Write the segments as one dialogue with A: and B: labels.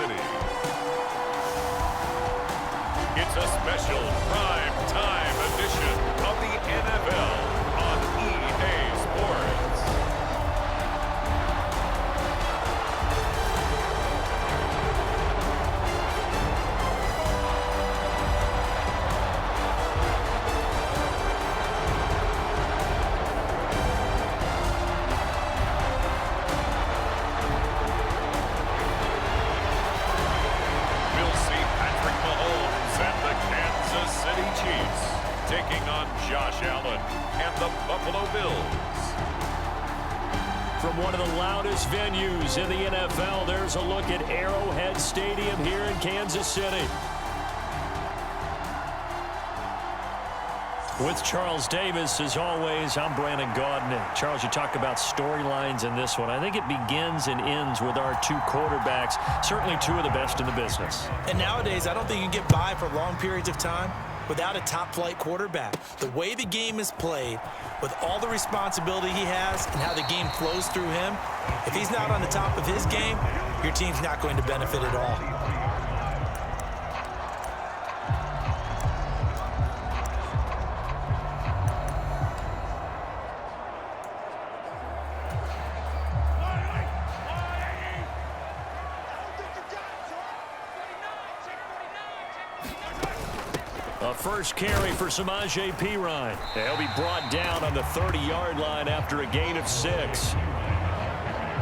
A: City. It's a special prime time edition of the NFL on EA Sports. Taking on Josh Allen and the Buffalo Bills.
B: From one of the loudest venues in the NFL, there's a look at Arrowhead Stadium here in Kansas City. With Charles Davis, as always, I'm Brandon Gaudin. Charles, you talk about storylines in this one. I think it begins and ends with our two quarterbacks, certainly two of the best in the business.
C: And nowadays, I don't think you can get by for long periods of time without a top-flight quarterback. The way the game is played, with all the responsibility he has and how the game flows through him, if he's not on the top of his game, your team's not going to benefit at all.
B: A first carry for Samaje Perine. He'll be brought down on the 30-yard line after a gain of 6.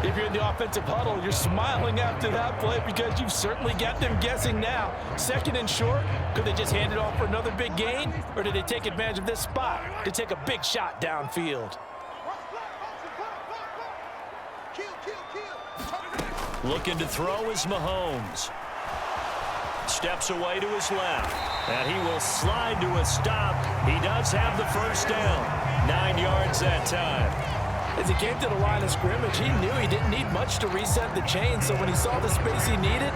C: If you're in the offensive huddle, you're smiling after that play because you've certainly got them guessing now. Second and short, could they just hand it off for another big gain? Or did they take advantage of this spot to take a big shot downfield?
B: Looking to throw is Mahomes. Steps away to his left. And he will slide to a stop. He does have the first down. 9 yards that time.
C: As he came to the line of scrimmage, he knew he didn't need much to reset the chain. So when he saw the space he needed,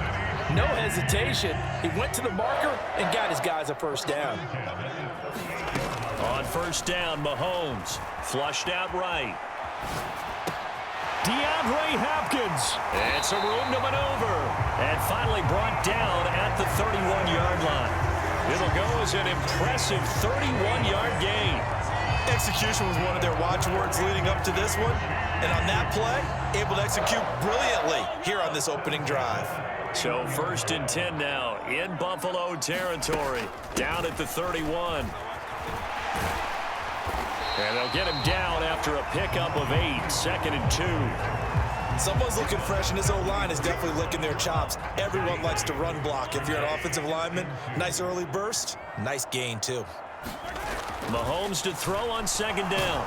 C: no hesitation. He went to the marker and got his guys a first down.
B: On first down, Mahomes flushed out right. DeAndre Hopkins. It's a room to maneuver. And finally brought down at the 31-yard line. It'll go as an impressive 31-yard gain.
C: Execution was one of their watchwords leading up to this one. And on that play, able to execute brilliantly here on this opening drive.
B: So 1st and 10 now in Buffalo territory. Down at the 31. And they'll get him down after a pickup of 8. 2nd and 2.
C: Someone's looking fresh, and his O-line is definitely licking their chops. Everyone likes to run block. If you're an offensive lineman, nice early burst, nice gain too.
B: Mahomes to throw on 2nd down.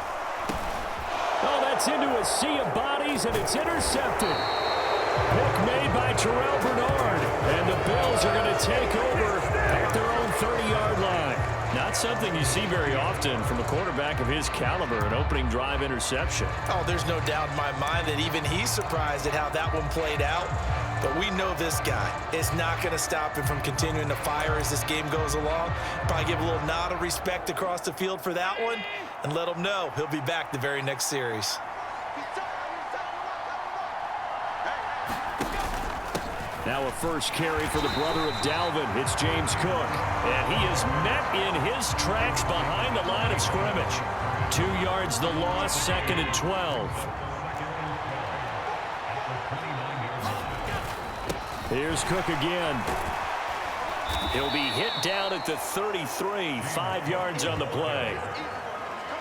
B: Oh, that's into a sea of bodies, and it's intercepted. Pick made by Terrell Bernard, and the Bills are going to take over at their own 30-yard line. Not something you see very often from a quarterback of his caliber, an opening drive interception.
C: Oh, there's no doubt in my mind that even he's surprised at how that one played out. But we know this guy is not going to stop him from continuing to fire as this game goes along. Probably give a little nod of respect across the field for that one and let him know he'll be back the very next series.
B: Now a first carry for the brother of Dalvin. It's James Cook. And he is met in his tracks behind the line of scrimmage. 2 yards the loss, 2nd and 12. Here's Cook again. He'll be hit down at the 33, 5 yards on the play.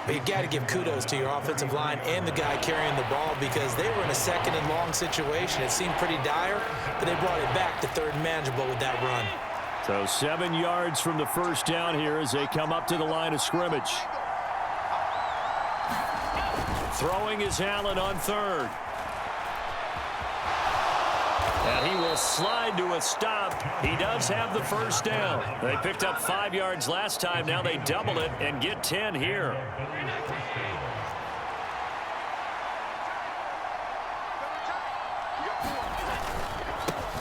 C: But you got to give kudos to your offensive line and the guy carrying the ball because they were in a 2nd and long situation. It seemed pretty dire, but they brought it back to 3rd and manageable with that run.
B: So 7 yards from the first down here as they come up to the line of scrimmage. Throwing is Allen on 3rd. And he will slide to a stop. He does have the first down. They picked up 5 yards last time. Now they double it and get 10 here.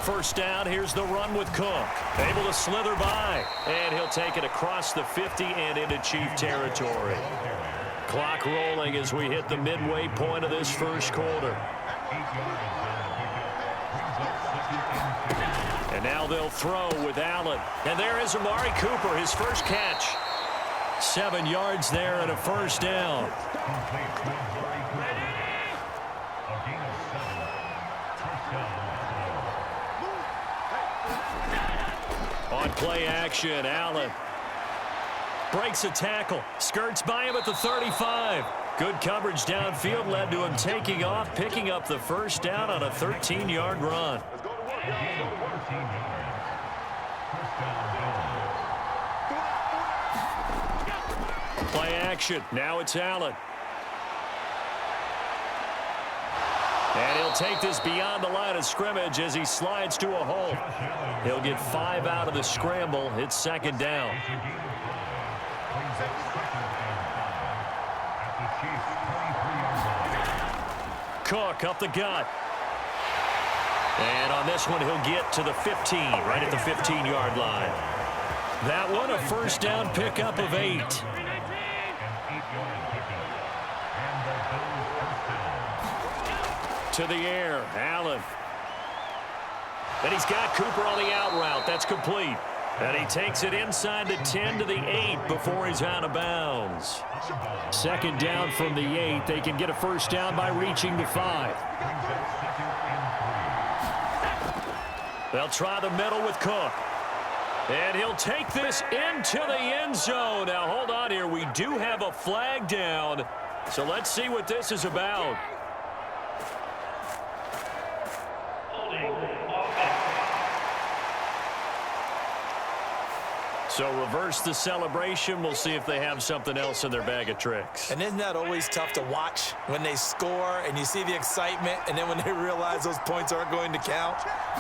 B: First down, here's the run with Cook. Able to slither by. And he'll take it across the 50 and into Chief territory. Clock rolling as we hit the midway point of this first quarter. And now they'll throw with Allen. And there is Amari Cooper, his first catch. 7 yards there and a first down. On play action, Allen breaks a tackle, skirts by him at the 35. Good coverage downfield led to him taking off, picking up the first down on a 13-yard run. Play action. Now it's Allen. And he'll take this beyond the line of scrimmage as he slides to a hole. He'll get 5 out of the scramble. It's second down. Cook up the gut. And on this one, he'll get to the 15, right at the 15-yard line. That one, a first down pickup of 8. To the air, Allen. And he's got Cooper on the out route. That's complete. And he takes it inside the 10 to the 8 before he's out of bounds. Second down from the 8. They can get a first down by reaching the 5. They'll try the middle with Cook. And he'll take this into the end zone. Now, hold on here. We do have a flag down. So let's see what this is about. So reverse the celebration. We'll see if they have something else in their bag of tricks.
C: And isn't that always tough to watch when they score and you see the excitement, and then when they realize those points aren't going to count?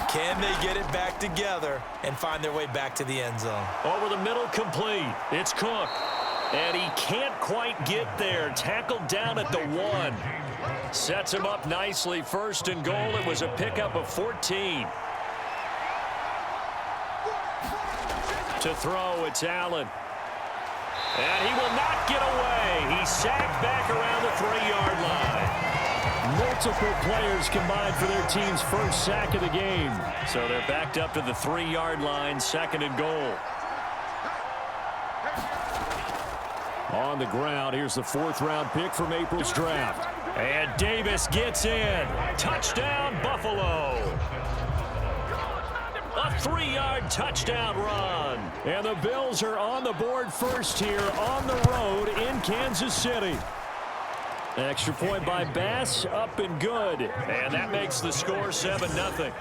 C: Can they get it back together and find their way back to the end zone?
B: Over the middle, complete. It's Cook. And he can't quite get there. Tackled down at the 1. Sets him up nicely. First and goal. It was a pickup of 14. To throw, it's Allen. And he will not get away. He's sacked back around the 3-yard line. Multiple players combined for their team's first sack of the game. So they're backed up to the 3-yard line, second and goal. On the ground, here's the 4th-round pick from April's draft. And Davis gets in. Touchdown, Buffalo. A 3-yard touchdown run. And the Bills are on the board first here on the road in Kansas City. Extra point by Bass, up and good. And that makes the score 7-0.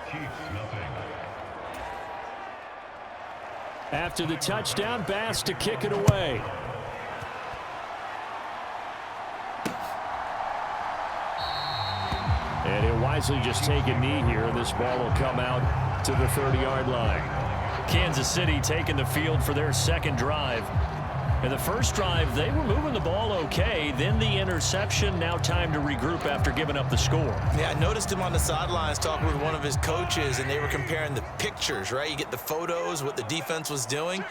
B: After the touchdown, Bass to kick it away. And he'll wisely just take a knee here, and this ball will come out to the 30-yard line. Kansas City taking the field for their second drive. In the first drive, they were moving the ball okay. Then the interception. Now time to regroup after giving up the score.
C: Yeah, I noticed him on the sidelines talking with one of his coaches, and they were comparing the pictures, right? You get the photos, what the defense was doing.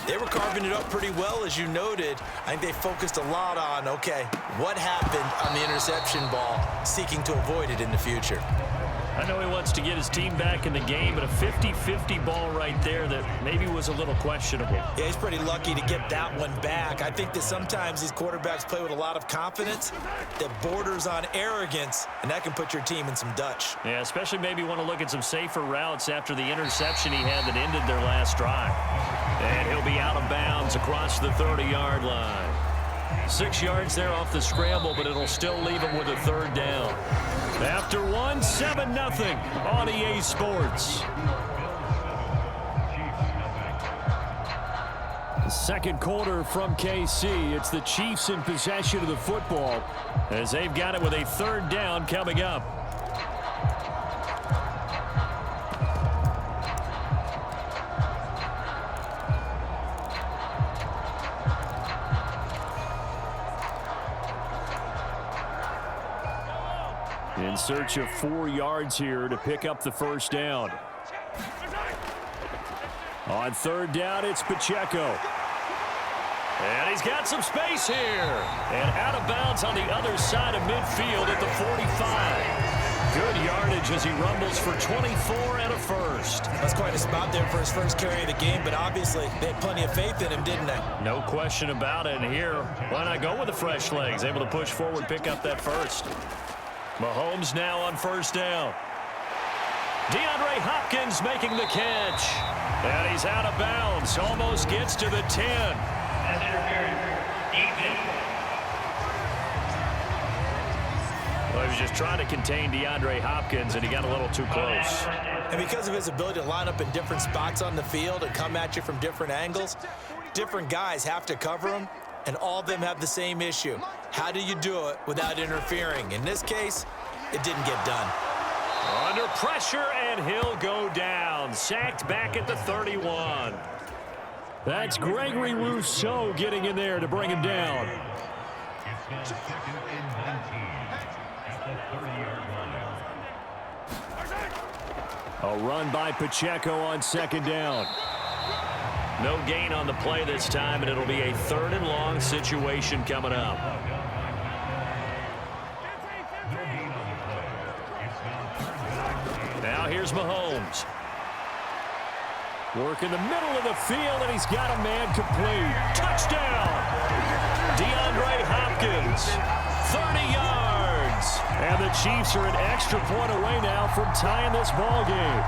C: They were carving it up pretty well, as you noted. I think they focused a lot on, okay, what happened on the interception ball, seeking to avoid it in the future.
B: I know he wants to get his team back in the game, but a 50-50 ball right there that maybe was a little questionable.
C: Yeah, he's pretty lucky to get that one back. I think that sometimes these quarterbacks play with a lot of confidence that borders on arrogance, and that can put your team in some Dutch.
B: Yeah, especially maybe want to look at some safer routes after the interception he had that ended their last drive. And he'll be out of bounds across the 30-yard line. 6 yards there off the scramble, but it'll still leave him with a third down. After one, 7-0 on EA Sports. Second quarter from KC. It's the Chiefs in possession of the football as they've got it with a third down coming up. In search of 4 yards here to pick up the first down. On third down, it's Pacheco. And he's got some space here. And out of bounds on the other side of midfield at the 45. Good yardage as he rumbles for 24 and a first.
C: That's quite a spot there for his first carry of the game, but obviously they had plenty of faith in him, didn't they?
B: No question about it. And here, why not go with the fresh legs? Able to push forward, pick up that first. Mahomes now on first down. DeAndre Hopkins making the catch. And he's out of bounds. Almost gets to the 10.
D: That's interference.
B: Well, he was just trying to contain DeAndre Hopkins, and he got a little too close.
C: And because of his ability to line up in different spots on the field and come at you from different angles, different guys have to cover him, and all of them have the same issue. How do you do it without interfering? In this case, it didn't get done.
B: Under pressure, and he'll go down. Sacked back at the 31. That's Gregory Rousseau getting in there to bring him down.
D: It's now 2nd and 19 at the 30-yard line.
B: A run by Pacheco on second down. No gain on the play this time, and it'll be a 3rd and long situation coming up. Now here's Mahomes. Work in the middle of the field, and he's got a man complete. Touchdown! DeAndre Hopkins, 30 yards. And the Chiefs are an extra point away now from tying this ball game.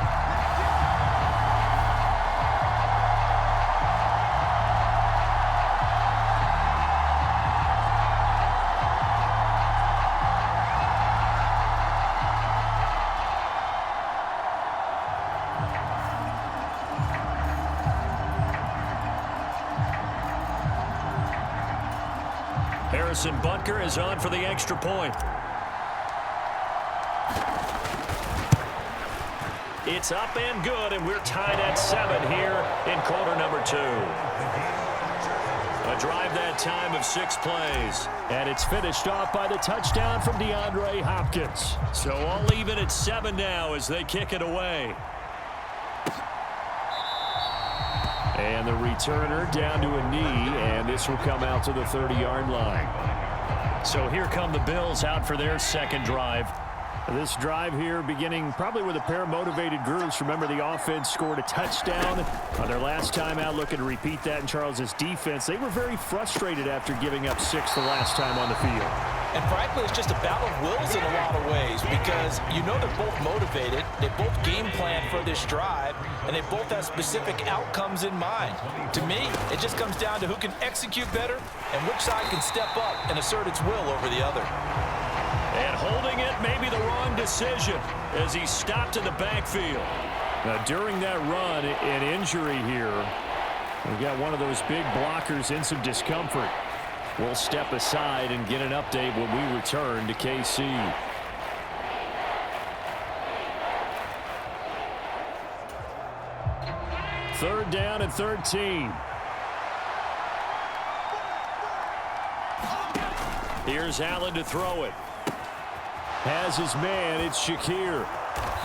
B: Harrison Butker is on for the extra point. It's up and good, and we're tied at 7 here in quarter number 2. A drive that time of 6 plays. And it's finished off by the touchdown from DeAndre Hopkins. So all even at 7 now as they kick it away. And the returner down to a knee, and this will come out to the 30-yard line. So here come the Bills out for their second drive. This drive here beginning probably with a pair of motivated groups. Remember, the offense scored a touchdown on their last time out, looking to repeat that in Charles's defense. They were very frustrated after giving up 6 the last time on the field.
C: And frankly, it's just a battle of wills in a lot of ways because you know they're both motivated, they both game plan for this drive, and they both have specific outcomes in mind. To me, it just comes down to who can execute better and which side can step up and assert its will over the other.
B: And holding it may be the wrong decision as he stopped in the backfield. Now, during that run, an injury here. We've got one of those big blockers in some discomfort. We'll step aside and get an update when we return to KC. Third down and 13. Here's Allen to throw it. Has his man, it's Shakir.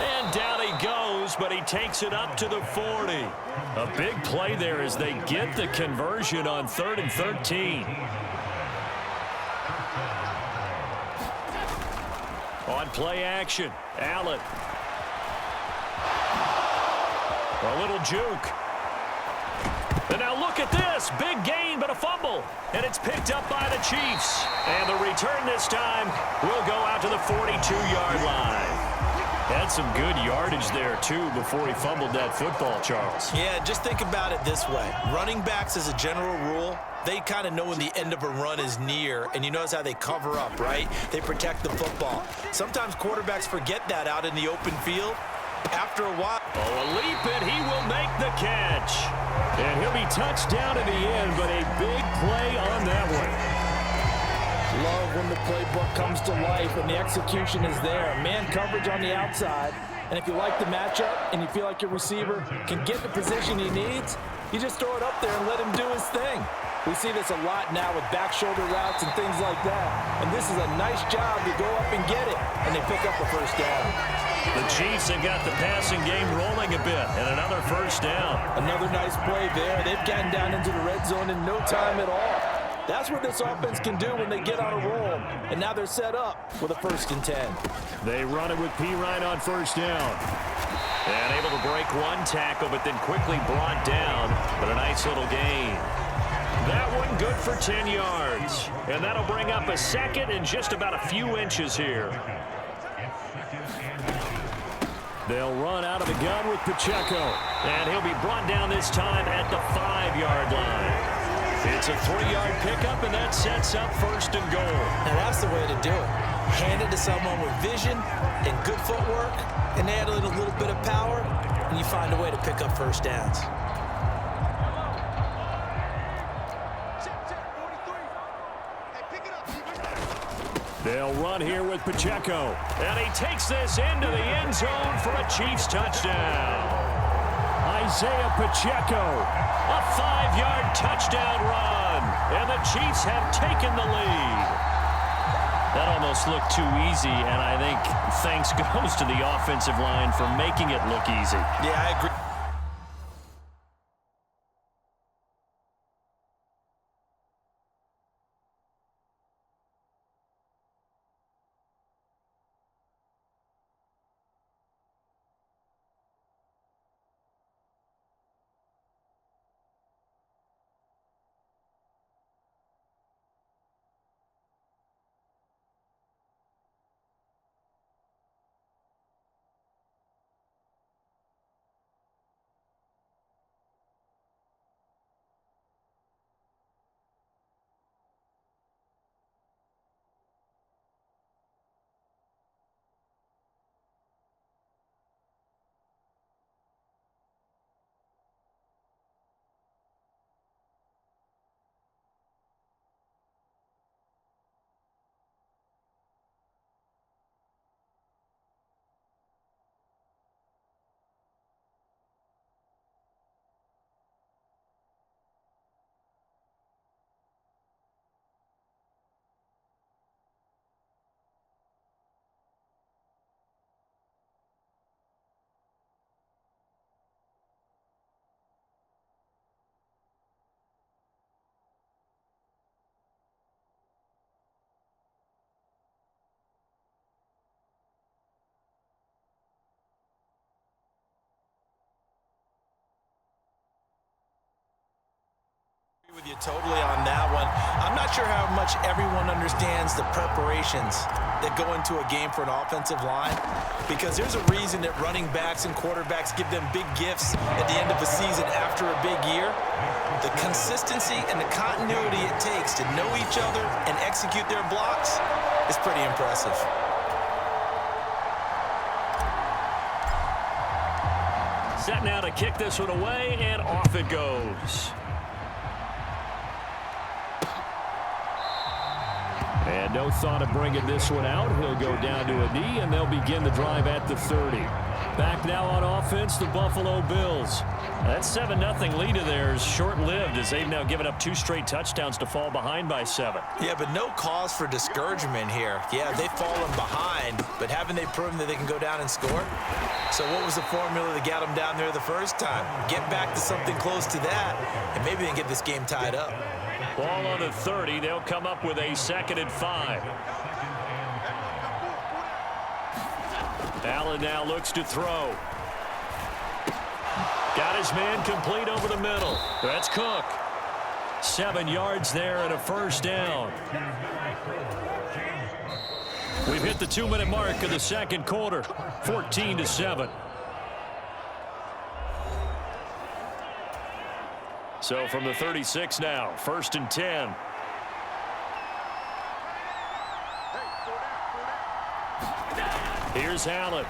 B: And down he goes, but he takes it up to the 40. A big play there as they get the conversion on 3rd and 13. On play action, Allen. A little juke. And now look at this. Big gain, but a fumble. And it's picked up by the Chiefs. And the return this time will go out to the 42-yard line. Had some good yardage there, too, before he fumbled that football, Charles.
C: Yeah, just think about it this way. Running backs, as a general rule, they kind of know when the end of a run is near, and you notice how they cover up, right? They protect the football. Sometimes quarterbacks forget that out in the open field. After a while.
B: Oh, a leap, and he will make the catch. And he'll be touched down in the end, but a big play on that one.
E: Love when the playbook comes to life and the execution is there. Man coverage on the outside. And if you like the matchup and you feel like your receiver can get the position he needs, you just throw it up there and let him do his thing. We see this a lot now with back shoulder routes and things like that. And this is a nice job to go up and get it. And they pick up the first down.
B: The Chiefs have got the passing game rolling a bit, and another first down.
E: Another nice play there. They've gotten down into the red zone in no time at all. That's what this offense can do when they get on a roll. And now they're set up with a 1st and 10.
B: They run it with Pirine on 1st down. And able to break one tackle, but then quickly brought down. But a nice little gain. That one good for 10 yards. And that'll bring up a 2nd and just about a few inches here. They'll run out of the gun with Pacheco. And he'll be brought down this time at the 5-yard line. It's a 3-yard pickup, and that sets up 1st and goal.
E: Now that's the way to do it. Hand it to someone with vision and good footwork, and add in a little bit of power, and you find a way to pick up 1st downs.
B: They'll run here with Pacheco. And he takes this into the end zone for a Chiefs touchdown. Isaiah Pacheco, a 5-yard touchdown run. And the Chiefs have taken the lead. That almost looked too easy, and I think thanks goes to the offensive line for making it look easy.
C: Yeah, I agree. With you totally on that one. I'm not sure how much everyone understands the preparations that go into a game for an offensive line, because there's a reason that running backs and quarterbacks give them big gifts at the end of the season after a big year. The consistency and the continuity it takes to know each other and execute their blocks is pretty impressive.
B: Set now to kick this one away, and off it goes. And no thought of bringing this one out. He'll go down to a knee, and they'll begin the drive at the 30. Back now on offense, the Buffalo Bills. That 7-0 lead of theirs short-lived, as they've now given up 2 straight touchdowns to fall behind by 7.
C: Yeah, but no cause for discouragement here. Yeah, they've fallen behind, but haven't they proven that they can go down and score? So what was the formula that got them down there the first time? Get back to something close to that, and maybe they can get this game tied up.
B: Ball on the 30. They'll come up with a 2nd and 5. Allen now looks to throw. Got his man complete over the middle. That's Cook. 7 yards there and a 1st down. We've hit the 2-minute mark of the 2nd quarter. 14-7. So from the 36 now, 1st and 10. Here's Allen.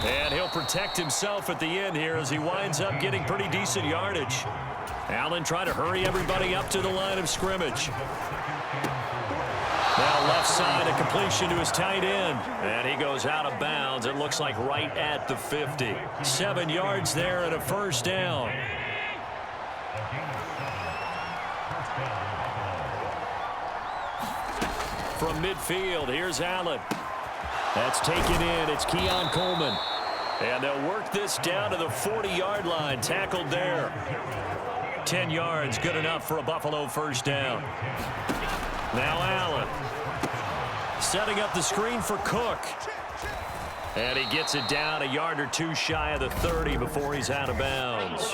B: And he'll protect himself at the end here as he winds up getting pretty decent yardage. Allen trying to hurry everybody up to the line of scrimmage. Now left side, a completion to his tight end. And he goes out of bounds. It looks like right at the 50. 7 yards there and a 1st down. From midfield, here's Allen. That's taken in. It's Keon Coleman. And they'll work this down to the 40-yard line. Tackled there. 10 yards, good enough for a Buffalo first down. Now Allen. Setting up the screen for Cook. And he gets it down a yard or two shy of the 30 before he's out of bounds.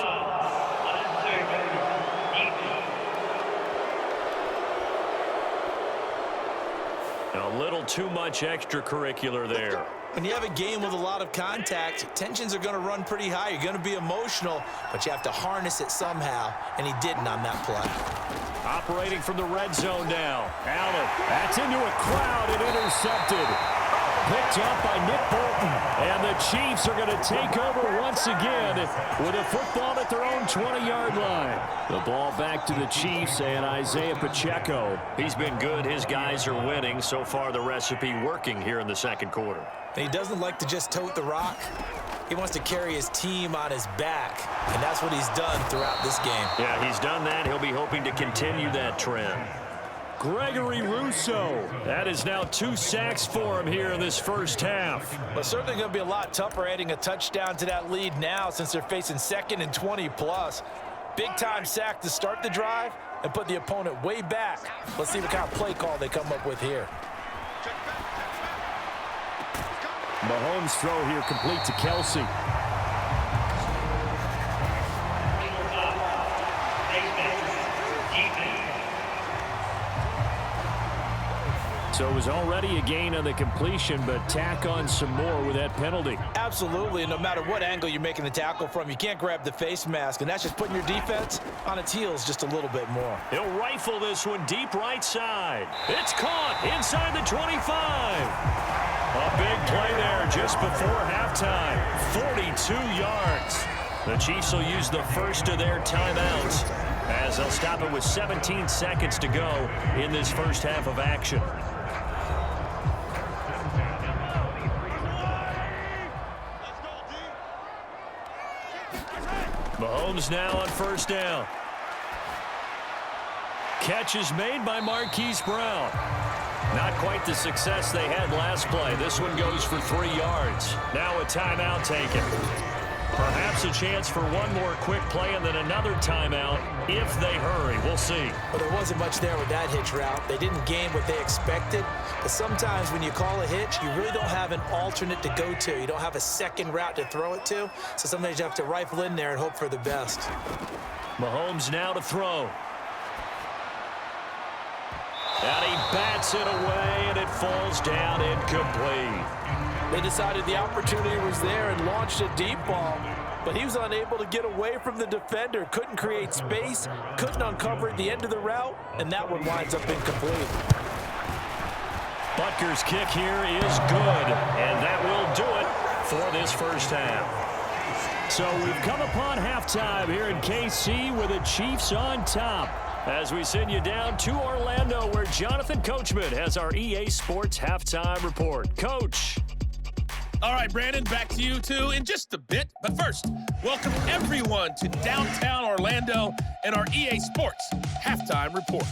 B: A little too much extracurricular there.
C: When you have a game with a lot of contact, tensions are going to run pretty high. You're going to be emotional, but you have to harness it somehow, and he didn't on that play.
B: Operating from the red zone now. Allen, that's into a crowd and intercepted. Picked up by Nick Bolton. And the Chiefs are going to take over once again with a football at their own 20-yard line. The ball back to the Chiefs and Isaiah Pacheco. He's been good. His guys are winning. So far, the recipe working here in the second quarter.
C: And he doesn't like to just tote the rock. He wants to carry his team on his back, and that's what he's done throughout this game.
B: Yeah, he's done that. He'll be hoping to continue that trend. Gregory Rousseau. That is now 2 sacks for him here in this first half.
C: But certainly going to be a lot tougher adding a touchdown to that lead now since they're facing 2nd and 20+. Big-time sack to start the drive and put the opponent way back. Let's see what kind of play call they come up with here.
B: Mahomes' throw here complete to Kelsey. So it was already a gain on the completion, but tack on some more with that penalty.
C: Absolutely, and no matter what angle you're making the tackle from, you can't grab the face mask, and that's just putting your defense on its heels just a little bit more.
B: He'll rifle this one deep right side. It's caught inside the 25. A big play there just before halftime. 42 yards. The Chiefs will use the first of their timeouts as they'll stop it with 17 seconds to go in this first half of action. Mahomes now on first down. Catch is made by Marquise Brown. Not quite the success they had last play. This one goes for 3 yards. Now a timeout taken. Perhaps a chance for one more quick play and then another timeout if they hurry. We'll see.
C: Well, there wasn't much there with that hitch route. They didn't gain what they expected. But sometimes when you call a hitch, you really don't have an alternate to go to. You don't have a second route to throw it to. So sometimes you have to rifle in there and hope for the best.
B: Mahomes now to throw. And he bats it away, and it falls down incomplete.
E: They decided the opportunity was there and launched a deep ball, but he was unable to get away from the defender, couldn't create space, couldn't uncover at the end of the route, and that one winds up incomplete.
B: Butker's kick here is good, and that will do it for this first half. So we've come upon halftime here in KC with the Chiefs on top. As we send you down to Orlando, where Jonathan Coachman has our EA Sports Halftime Report. Coach.
F: All right, Brandon, back to you, too, in just a bit. But first, welcome everyone to downtown Orlando and our EA Sports Halftime Report.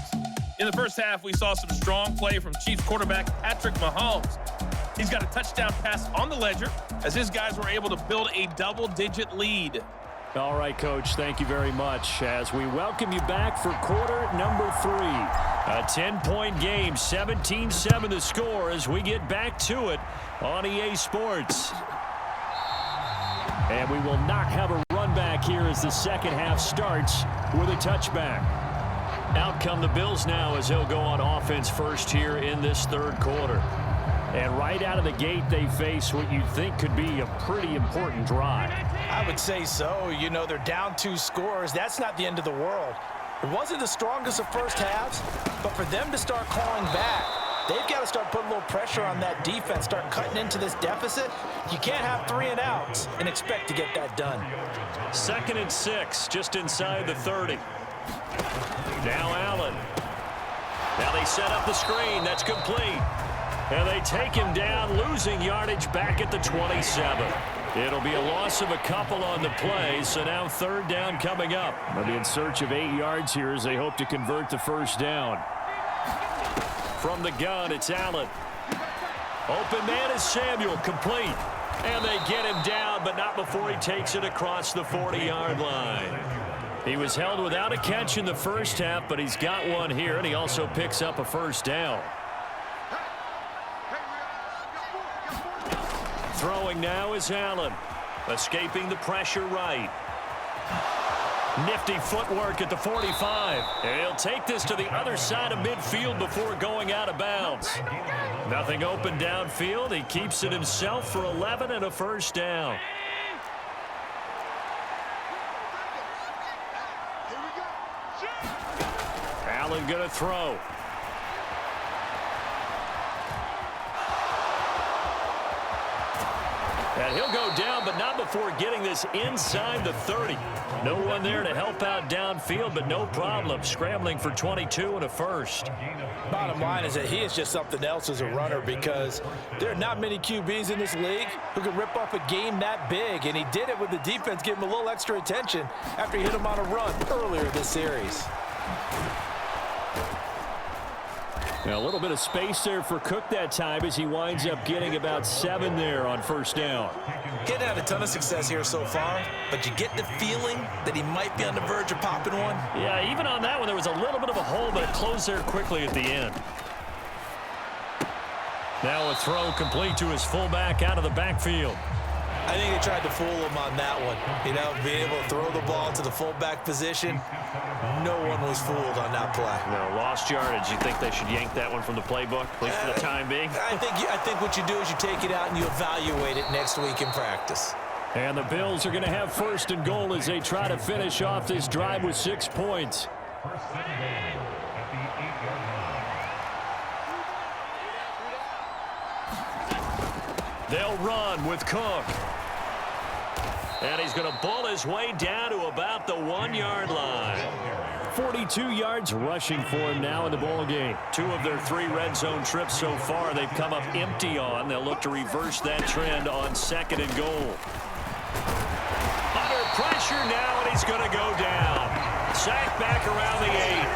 F: In the first half, we saw some strong play from Chiefs quarterback Patrick Mahomes. He's got a touchdown pass on the ledger as his guys were able to build a double-digit lead.
B: All right, Coach, thank you very much as we welcome you back for quarter number 3. A 10-point game, 17-7 the score as we get back to it on EA Sports. And we will not have a run back here as the second half starts with a touchback. Out come the Bills now as they'll go on offense first here in this third quarter. And right out of the gate, they face what you think could be a pretty important drive.
E: I would say so. You know, they're down 2 scores. That's not the end of the world. It wasn't the strongest of first halves, but for them to start clawing back, they've got to start putting a little pressure on that defense, start cutting into this deficit. You can't have 3 and outs and expect to get that done.
B: 2nd and 6, just inside the 30. Now Allen. Now they set up the screen. That's complete. And they take him down, losing yardage back at the 27. It'll be a loss of a couple on the play, so now 3rd down coming up. They'll be in search of 8 yards here as they hope to convert the first down. From the gun, it's Allen. Open man is Samuel, complete. And they get him down, but not before he takes it across the 40-yard line. He was held without a catch in the first half, but he's got one here, and he also picks up a first down. Throwing now is Allen. Escaping the pressure right. Nifty footwork at the 45. He'll take this to the other side of midfield before going out of bounds. Nothing open downfield. He keeps it himself for 11 and a first down. Allen going to throw. And he'll go down, but not before getting this inside the 30. No one there to help out downfield, but no problem. Scrambling for 22 and a first.
E: Bottom line is that he is just something else as a runner, because there are not many QBs in this league who can rip off a game that big, and he did it with the defense giving him a little extra attention after he hit him on a run earlier this series.
B: Now a little bit of space there for Cook that time as he winds up getting about 7 there on first down.
C: He hadn't had a ton of success here so far, but you get the feeling that he might be on the verge of popping one.
B: Yeah, even on that one, there was a little bit of a hole, but it closed there quickly at the end. Now a throw complete to his fullback out of the backfield.
C: I think they tried to fool him on that one. You know, being able to throw the ball to the fullback position. No one was fooled on that play.
B: No, lost yardage. You think they should yank that one from the playbook, at least for the time being?
C: I think what you do is you take it out and you evaluate it next week in practice.
B: And the Bills are going to have first and goal as they try to finish off this drive with 6 points.
D: First and goal at the 8-yard line.
B: They'll run with Cook. And he's going to bull his way down to about the 1-yard line. 42 yards rushing for him now in the ball game. 2 of their 3 red zone trips so far they've come up empty on. They'll look to reverse that trend on second and goal. Under pressure now, and he's going to go down. Sacked back around the 8.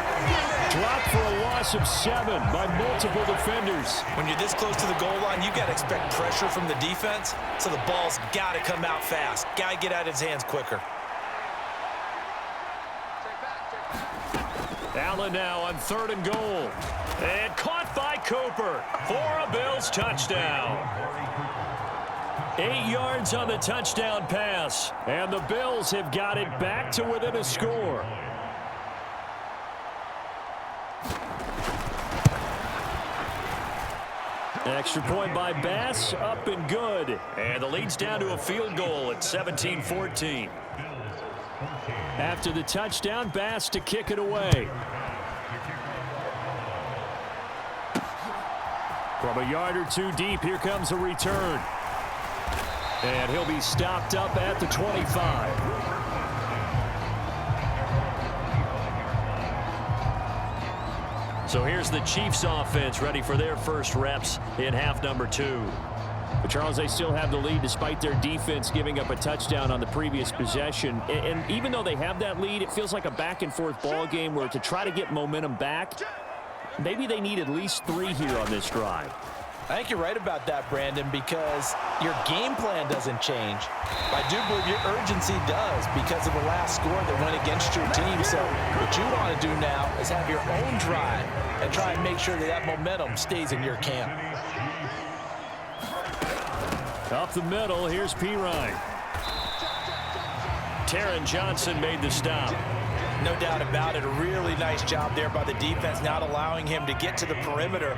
B: Dropped for a loss of 7 by multiple defenders.
C: When you're this close to the goal line, you've got to expect pressure from the defense, so the ball's got to come out fast. Got to get out of his hands quicker.
B: Allen now on third and goal. And caught by Cooper for a Bills touchdown. 8 yards on the touchdown pass. And the Bills have got it back to within a score. Extra point by Bass, up and good. And the lead's down to a field goal at 17-14. After the touchdown, Bass to kick it away. From a yard or 2 deep, here comes a return. And he'll be stopped up at the 25. So here's the Chiefs offense ready for their first reps in half number 2. But Charles, they still have the lead despite their defense giving up a touchdown on the previous possession. And even though they have that lead, it feels like a back-and-forth ball game where to try to get momentum back, maybe they need at least 3 here on this drive.
E: I think you're right about that, Brandon, because your game plan doesn't change. I do believe your urgency does because of the last score that went against your team. So what you want to do now is have your own drive and try and make sure that that momentum stays in your camp.
B: Up the middle, here's Pirine. Taron Johnson made the stop.
C: No doubt about it. A really nice job there by the defense, not allowing him to get to the perimeter.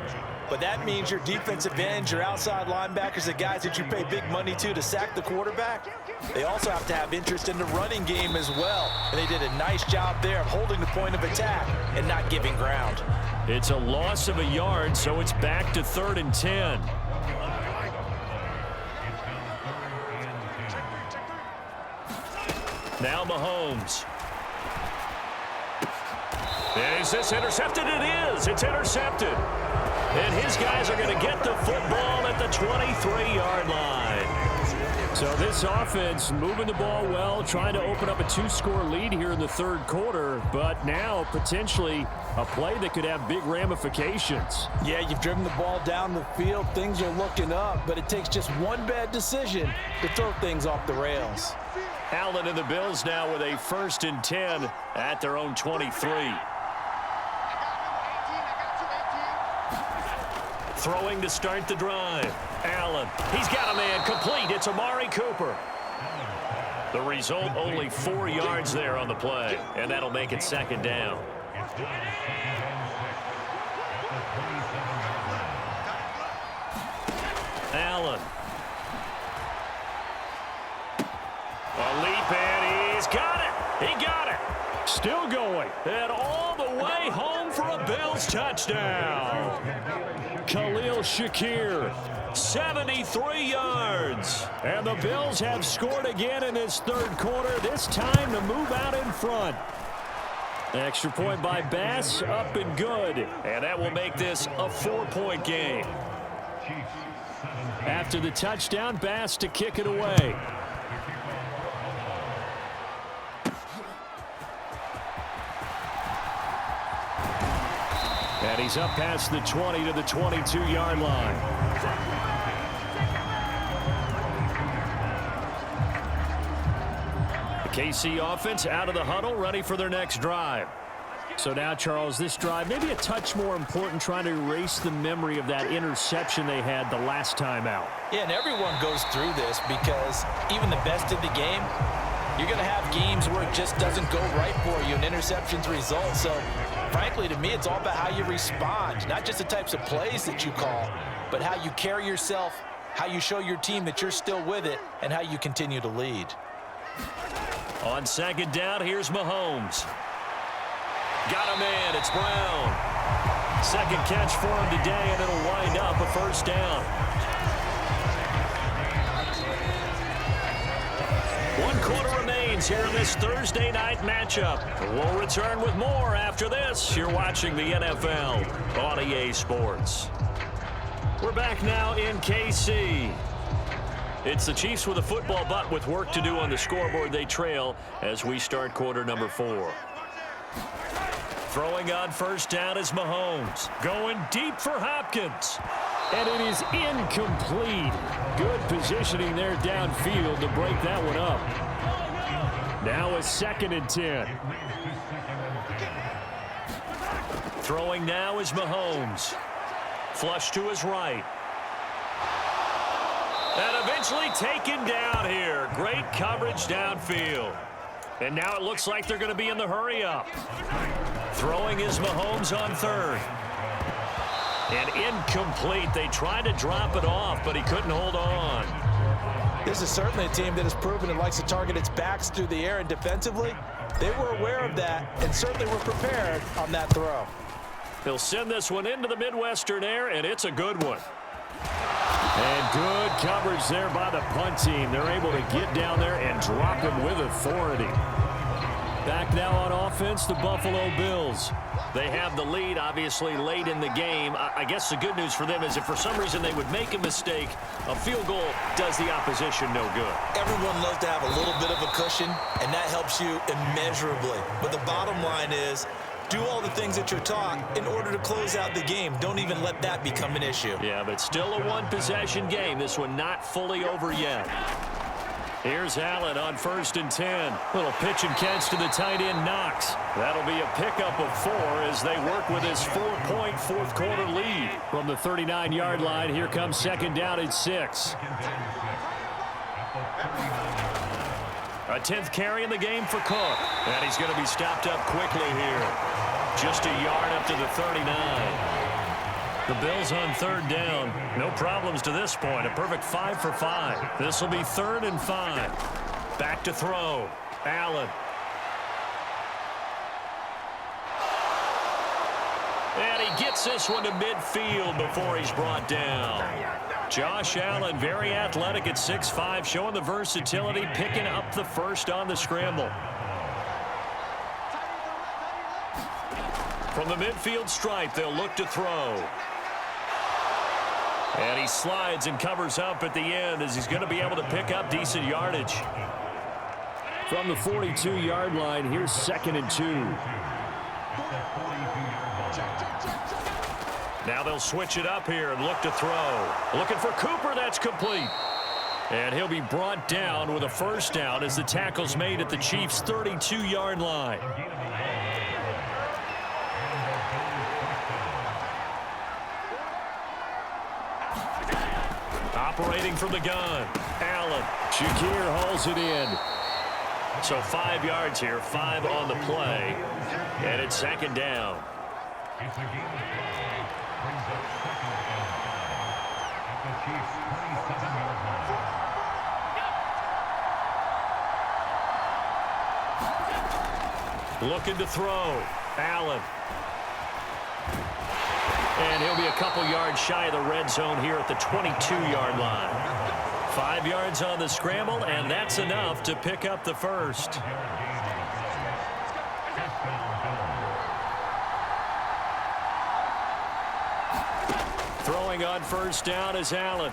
C: But that means your defensive ends, your outside linebackers, the guys that you pay big money to sack the quarterback, they also have to have interest in the running game as well. And they did a nice job there of holding the point of attack and not giving ground.
B: It's a loss of a yard, so it's back to 3rd and 10. Now Mahomes. Is this intercepted? It is. It's intercepted. And his guys are going to get the football at the 23-yard line. So this offense moving the ball well, trying to open up a 2-score lead here in the 3rd quarter, but now potentially a play that could have big ramifications.
E: Yeah, you've driven the ball down the field. Things are looking up, but it takes just one bad decision to throw things off the rails.
B: Allen and the Bills now with a 1st and 10 at their own 23. Throwing to start the drive. Allen, he's got a man complete. It's Amari Cooper. The result, only 4 yards there on the play, and that'll make it 2nd down. Allen. A leap, and he's got it. He got it. Still going. And all the way home for a Bills touchdown. Khalil Shakir, 73 yards. And the Bills have scored again in this 3rd quarter, this time to move out in front. Extra point by Bass, up and good. And that will make this a 4-point game. After the touchdown, Bass to kick it away. And he's up past the 20 to the 22-yard line. The KC offense out of the huddle, ready for their next drive. So now, Charles, this drive maybe a touch more important, trying to erase the memory of that interception they had the last time out.
E: Yeah, and everyone goes through this because even the best of the game, you're going to have games where it just doesn't go right for you, and interceptions result. So, frankly, to me, it's all about how you respond, not just the types of plays that you call, but how you carry yourself, how you show your team that you're still with it, and how you continue to lead.
B: On 2nd down, here's Mahomes. Got a man, it's Brown. 2nd catch for him today, and it'll wind up a 1st down. 1 quarter remains here in this Thursday night matchup. We'll return with more after this. You're watching the NFL on EA Sports. We're back now in KC. It's the Chiefs with a football, but with work to do on the scoreboard. They trail as we start quarter number 4. Throwing on 1st down is Mahomes. Going deep for Hopkins. And it is incomplete. Good positioning there downfield to break that one up. Now a 2nd and 10. Throwing now is Mahomes. Flush to his right. And eventually taken down here. Great coverage downfield. And now it looks like they're going to be in the hurry up. Throwing is Mahomes on 3rd. And incomplete. They tried to drop it off, but he couldn't hold on.
E: This is certainly a team that has proven it likes to target its backs through the air, and defensively, they were aware of that and certainly were prepared on that throw.
B: They'll send this one into the Midwestern air, and it's a good one. And good coverage there by the punt team. They're able to get down there and drop him with authority. Back now on offense, the Buffalo Bills. They have the lead, obviously, late in the game. I guess the good news for them is if for some reason they would make a mistake, a field goal does the opposition no good.
C: Everyone loves to have a little bit of a cushion, and that helps you immeasurably. But the bottom line is, do all the things that you're taught in order to close out the game. Don't even let that become an issue.
B: Yeah, but still a one-possession game. This one not fully over yet. Here's Allen on 1st and 10. Little pitch and catch to the tight end, Knox. That'll be a pickup of 4 as they work with his 4-point 4th quarter lead. From the 39-yard line, here comes 2nd down at 6. A 10th carry in the game for Cook. And he's going to be stopped up quickly here. Just a yard up to the 39. The Bills on 3rd down. No problems to this point. A perfect 5 for 5. This will be 3rd and 5. Back to throw. Allen. And he gets this one to midfield before he's brought down. Josh Allen, very athletic at 6'5", showing the versatility, picking up the 1st on the scramble. From the midfield stripe, they'll look to throw. And he slides and covers up at the end as he's going to be able to pick up decent yardage. From the 42-yard line, here's 2nd and 2. Now they'll switch it up here and look to throw. Looking for Cooper, that's complete. And he'll be brought down with a first down as the tackle's made at the Chiefs' 32-yard line. Operating from the gun, Allen. Shakir hauls it in. So 5 yards here, 5 on the play. And it's second down.
D: It's a game of play. Brings up second down at the Chiefs' 27-yard line.
B: Looking to throw. Allen. And he'll be a couple yards shy of the red zone here at the 22-yard line. 5 yards on the scramble, and that's enough to pick up the first. Throwing on first down is Allen.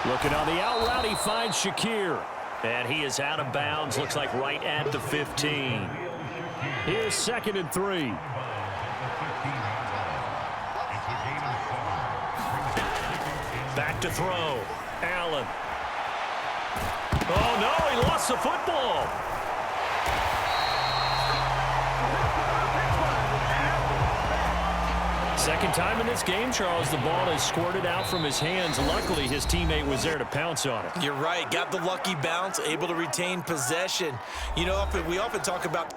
B: Looking on the out route, he finds Shakir. And he is out of bounds, looks like right at the 15. Here's 2nd and 3. Back to throw. Allen. Oh, no, he lost the football. Second time in this game, Charles, the ball has squirted out from his hands. Luckily, his teammate was there to pounce on it.
C: You're right. Got the lucky bounce, able to retain possession. You know, we often talk about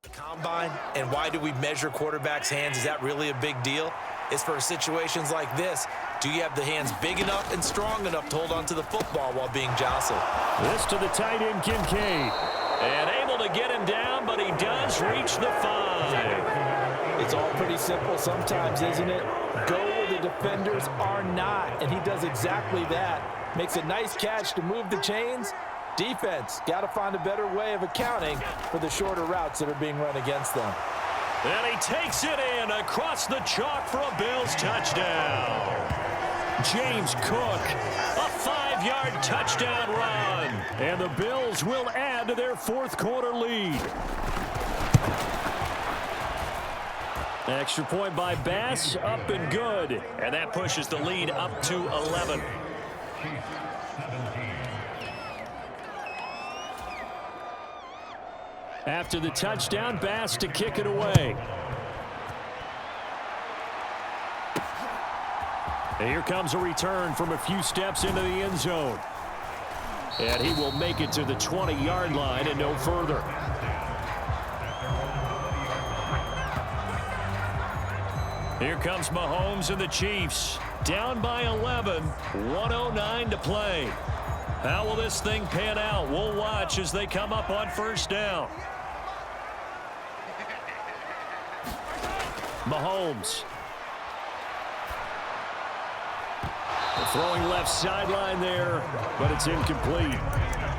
C: the combine and why do we measure quarterbacks' hands? Is that really a big deal? It's for situations like this. Do you have the hands big enough and strong enough to hold on to the football while being jostled?
B: This to the tight end, Kincaid. And able to get him down, but he does reach the 5.
E: It's all pretty simple sometimes, isn't it? Go where the defenders are not, and he does exactly that. Makes a nice catch to move the chains. Defense, got to find a better way of accounting for the shorter routes that are being run against them.
B: And he takes it in across the chalk for a Bills touchdown. James Cook, a 5-yard touchdown run. And the Bills will add to their fourth quarter lead. Extra point by Bass, up and good. And that pushes the lead up to 11. After the touchdown, Bass to kick it away. And here comes a return from a few steps into the end zone. And he will make it to the 20-yard line and no further. Here comes Mahomes and the Chiefs. Down by 11, 1:09 to play. How will this thing pan out? We'll watch as they come up on first down. Mahomes. Throwing left sideline there, but it's incomplete.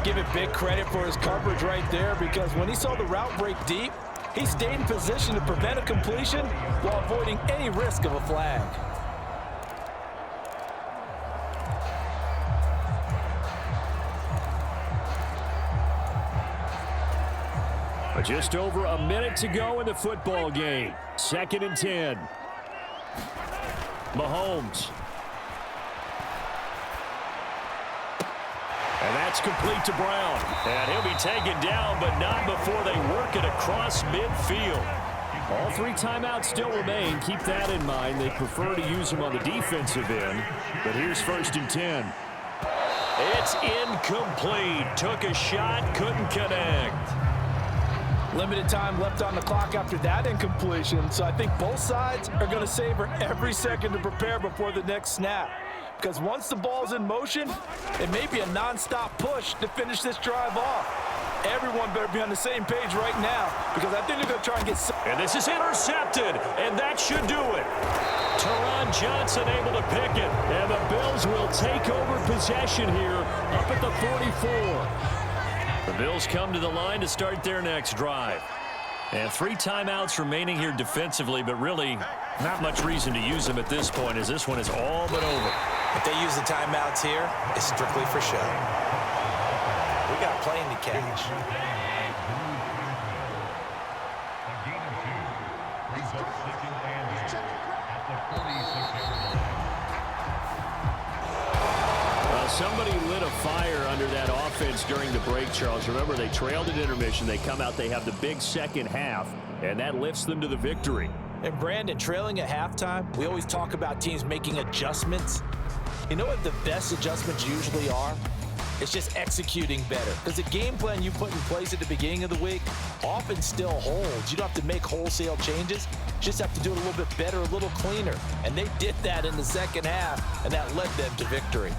E: Give it big credit for his coverage right there, because when he saw the route break deep, he stayed in position to prevent a completion while avoiding any risk of a flag.
B: But just over a minute to go in the football game. 2nd and 10. Mahomes. And that's complete to Brown. And he'll be taken down, but not before they work it across midfield. All 3 timeouts still remain. Keep that in mind. They prefer to use them on the defensive end. But here's 1st and 10. It's incomplete. Took a shot, couldn't connect.
E: Limited time left on the clock after that incompletion, so I think both sides are going to savor every second to prepare before the next snap. Because once the ball's in motion, it may be a non-stop push to finish this drive off. Everyone better be on the same page right now, because I think they're going to try and get...
B: And this is intercepted, and that should do it. Teron Johnson able to pick it, and the Bills will take over possession here up at the 44. The Bills come to the line to start their next drive. And 3 timeouts remaining here defensively, but really not much reason to use them at this point, as this one is all but over.
C: If they use the timeouts here, it's strictly for show. We got a plane to catch.
B: somebody lit a fire under that offense during the break, Charles. Remember, they trailed at intermission. They come out, they have the big second half, and that lifts them to the victory.
E: And Brandon, trailing at halftime, we always talk about teams making adjustments. You know what the best adjustments usually are? It's just executing better. Because the game plan you put in place at the beginning of the week often still holds. You don't have to make wholesale changes. You just have to do it a little bit better, a little cleaner. And they did that in the second half, and that led them to victory.